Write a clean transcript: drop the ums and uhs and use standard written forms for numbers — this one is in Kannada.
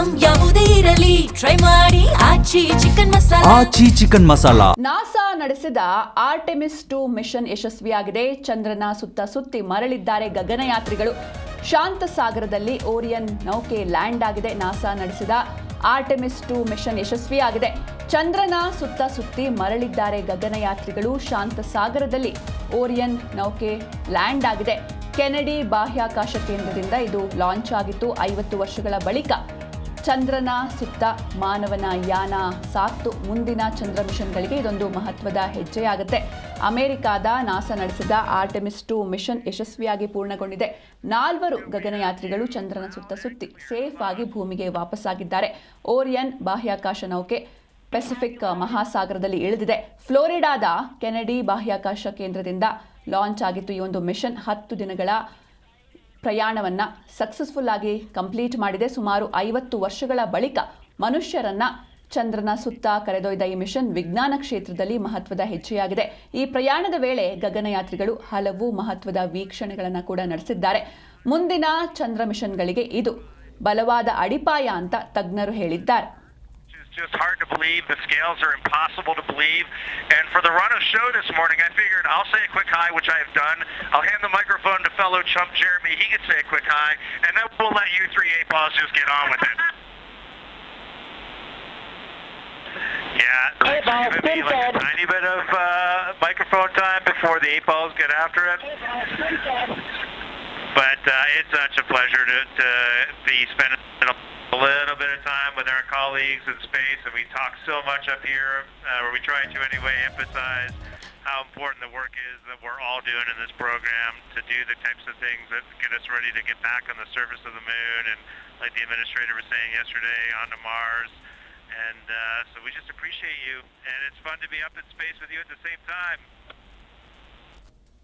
ಐಟಂ ಯಾವುದೇ ಇರಲಿ ಟ್ರೈ ಮಾಡಿ ಆಚಿ ಚಿಕನ್ ಮಸಾಲಾ. ನಾಸಾ ನಡೆಸಿದ ಆರ್ಟೆಮಿಸ್ 2 ಮಿಷನ್ ಯಶಸ್ವಿಯಾಗಿದೆ. ಚಂದ್ರನ ಸುತ್ತ ಸುತ್ತಿ ಮರಳಿದ್ದಾರೆ ಗಗನಯಾತ್ರಿಗಳು. ಶಾಂತ ಸಾಗರದಲ್ಲಿ ಓರಿಯನ್ ನೌಕೆ ಲ್ಯಾಂಡ್ ಆಗಿದೆ. ನಾಸಾ ನಡೆಸಿದ ಆರ್ಟೆಮಿಸ್ 2 ಮಿಷನ್ ಯಶಸ್ವಿಯಾಗಿದೆ. ಚಂದ್ರನ ಸುತ್ತ ಸುತ್ತಿ ಮರಳಿದ್ದಾರೆ ಗಗನಯಾತ್ರಿಗಳು. ಶಾಂತ ಸಾಗರದಲ್ಲಿ ಓರಿಯನ್ ನೌಕೆ ಲ್ಯಾಂಡ್ ಆಗಿದೆ. ಕೆನಡಿ ಬಾಹ್ಯಾಕಾಶ ಕೇಂದ್ರದಿಂದ ಇದು ಲಾಂಚ್ ಆಗಿತ್ತು. 50 ವರ್ಷಗಳ ಬಳಿಕ ಚಂದ್ರನ ಸುತ್ತ ಮಾನವನ ಯಾನ ಸಾಕ್ತು. ಮುಂದಿನ ಚಂದ್ರ ಮಿಷನ್ಗಳಿಗೆ ಇದೊಂದು ಮಹತ್ವದ ಹೆಜ್ಜೆಯಾಗುತ್ತೆ. ಅಮೆರಿಕಾದ ನಾಸಾ ನಡೆಸಿದ ಆರ್ಟೆಮಿಸ್ 2 ಮಿಷನ್ ಯಶಸ್ವಿಯಾಗಿ ಪೂರ್ಣಗೊಂಡಿದೆ. 4 ಗಗನಯಾತ್ರಿಗಳು ಚಂದ್ರನ ಸುತ್ತ ಸುತ್ತಿ ಸೇಫ್ ಆಗಿ ಭೂಮಿಗೆ ವಾಪಸ್ಸಾಗಿದ್ದಾರೆ. ಓರಿಯನ್ ಬಾಹ್ಯಾಕಾಶ ನೌಕೆ ಪೆಸಿಫಿಕ್ ಮಹಾಸಾಗರದಲ್ಲಿ ಇಳಿದಿದೆ. ಫ್ಲೋರಿಡಾದ ಕೆನಡಿ ಬಾಹ್ಯಾಕಾಶ ಕೇಂದ್ರದಿಂದ ಲಾಂಚ್ ಆಗಿತ್ತು. ಈ ಒಂದು ಮಿಷನ್ 10 ದಿನಗಳ ಪ್ರಯಾಣವನ್ನು ಸಕ್ಸಸ್ಫುಲ್ ಆಗಿ ಕಂಪ್ಲೀಟ್ ಮಾಡಿದೆ. ಸುಮಾರು 50 ವರ್ಷಗಳ ಬಳಿಕ ಮನುಷ್ಯರನ್ನ ಚಂದ್ರನ ಸುತ್ತ ಕರೆದೊಯ್ದ ಈ ಮಿಷನ್ ವಿಜ್ಞಾನ ಕ್ಷೇತ್ರದಲ್ಲಿ ಮಹತ್ವದ ಹೆಜ್ಜೆಯಾಗಿದೆ. ಈ ಪ್ರಯಾಣದ ವೇಳೆ ಗಗನಯಾತ್ರಿಗಳು ಹಲವು ಮಹತ್ವದ ವೀಕ್ಷಣೆಗಳನ್ನು ಕೂಡ ನಡೆಸಿದ್ದಾರೆ. ಮುಂದಿನ ಚಂದ್ರ ಮಿಷನ್ಗಳಿಗೆ ಇದು ಬಲವಾದ ಅಡಿಪಾಯ ಅಂತ ತಜ್ಞರು ಹೇಳಿದ್ದಾರೆ. Just hard to believe. The scales are impossible to believe. And for the run of show this morning, I figured I'll say a quick hi, which I have done. I'll hand the microphone to fellow chump Jeremy. He can say a quick hi. And then we'll let you 3 8-balls just get on with it. Yeah, there's going to be like a tiny bit of microphone time before the 8-balls get after it. But it's such a pleasure to be spending a little bit of time with our colleagues in space, and we talk so much up here, or we try to anyway, emphasize how important the work is that we're all doing in this program to do the types of things that get us ready to get back on the surface of the moon, and like the administrator was saying yesterday, onto Mars. And so we just appreciate you, and it's fun to be up in space with you at the same time.